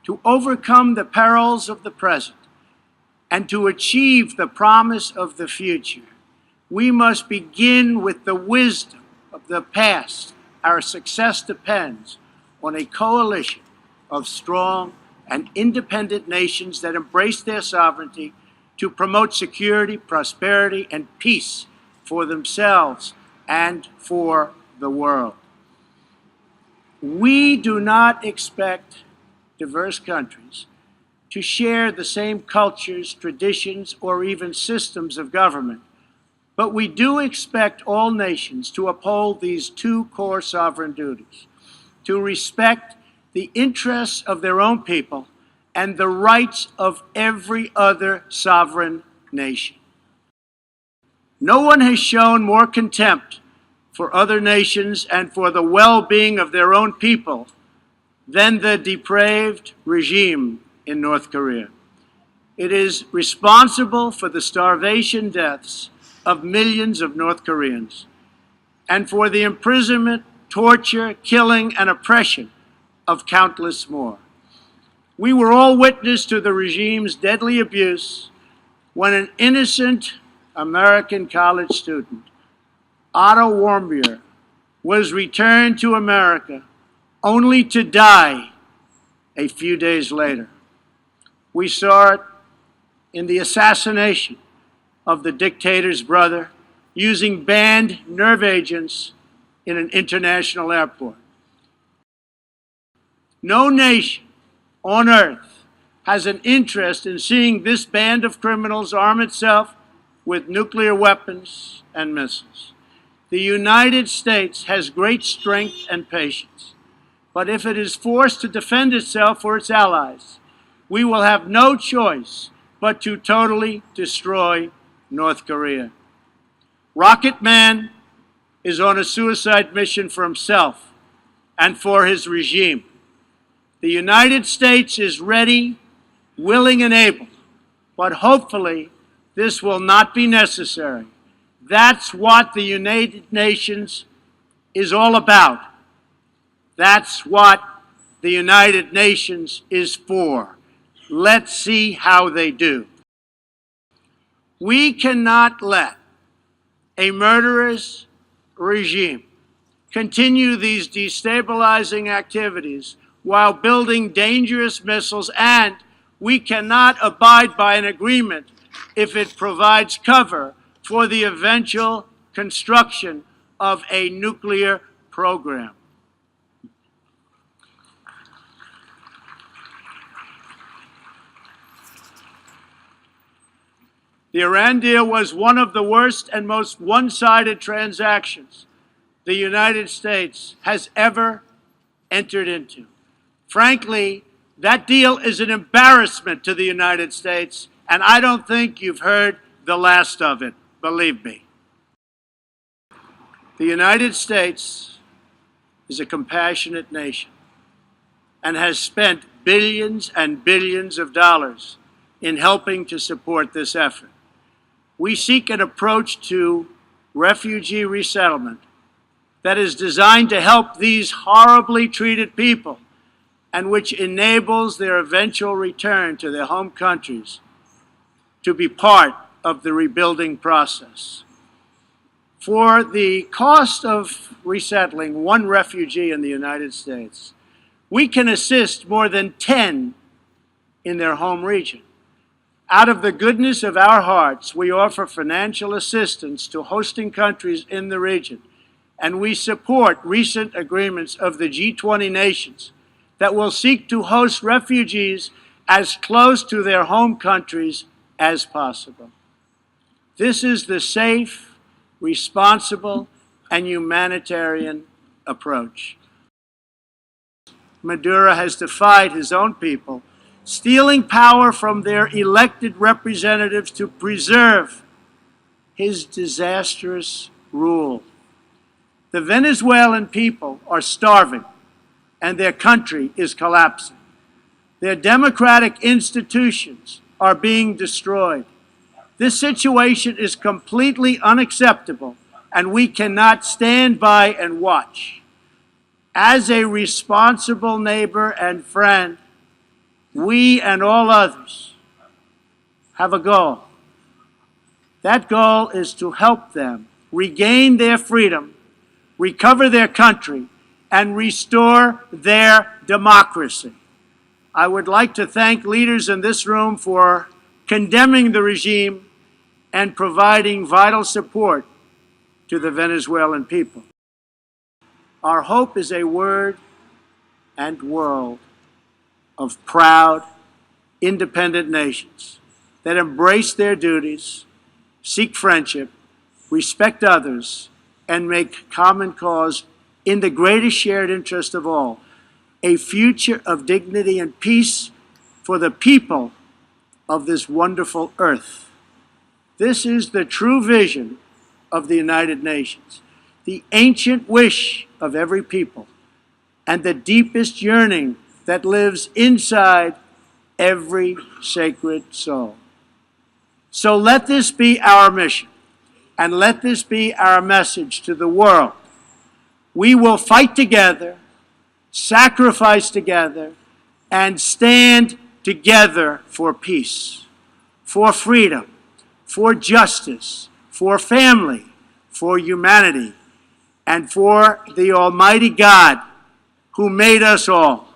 to overcome the perils of the present and to achieve the promise of the future, we must begin with the wisdom of the past. Our success depends on a coalition of strong and independent nations that embrace their sovereignty to promote security, prosperity, and peace for themselves and for the world. We do not expect diverse countries to share the same cultures, traditions, or even systems of government, but we do expect all nations to uphold these two core sovereign duties: to respect the interests of their own people and the rights of every other sovereign nation. No one has shown more contempt for other nations and for the well-being of their own people than the depraved regime in North Korea. It is responsible for the starvation deaths of millions of North Koreans and for the imprisonment, torture, killing, and oppression of countless more. We were all witness to the regime's deadly abuse when an innocent American college student, Otto Warmbier, was returned to America only to die a few days later. We saw it in the assassination of the dictator's brother using banned nerve agents in an international airport. No nation on earth has an interest in seeing this band of criminals arm itself with nuclear weapons and missiles. The United States has great strength and patience, but if it is forced to defend itself or its allies, we will have no choice but to totally destroy North Korea. Rocket Man is on a suicide mission for himself and for his regime. The United States is ready, willing, and able, but hopefully this will not be necessary. That's what the United Nations is all about. That's what the United Nations is for. Let's see how they do. We cannot let a murderous regime continue these destabilizing activities while building dangerous missiles, and we cannot abide by an agreement if it provides cover for the eventual construction of a nuclear program. The Iran deal was one of the worst and most one-sided transactions the United States has ever entered into. Frankly, that deal is an embarrassment to the United States, and I don't think you've heard the last of it, believe me. The United States is a compassionate nation and has spent billions and billions of dollars in helping to support this effort. We seek an approach to refugee resettlement that is designed to help these horribly treated people and which enables their eventual return to their home countries to be part of the rebuilding process. For the cost of resettling one refugee in the United States, we can assist more than 10 in their home region. Out of the goodness of our hearts, we offer financial assistance to hosting countries in the region, and we support recent agreements of the G20 nations that will seek to host refugees as close to their home countries as possible. This is the safe, responsible, and humanitarian approach. Maduro has defied his own people, stealing power from their elected representatives to preserve his disastrous rule. The Venezuelan people are starving, and their country is collapsing. Their democratic institutions are being destroyed. This situation is completely unacceptable, and we cannot stand by and watch. As a responsible neighbor and friend, we and all others have a goal. That goal is to help them regain their freedom, recover their country, and restore their democracy. I would like to thank leaders in this room for condemning the regime and providing vital support to the Venezuelan people. Our hope is a word and world of proud, independent nations that embrace their duties, seek friendship, respect others, and make common cause in the greatest shared interest of all, a future of dignity and peace for the people of this wonderful earth. This is the true vision of the United Nations, the ancient wish of every people, and the deepest yearning that lives inside every sacred soul. So let this be our mission, and let this be our message to the world. We will fight together, sacrifice together, and stand together for peace, for freedom, for justice, for family, for humanity, and for the Almighty God who made us all.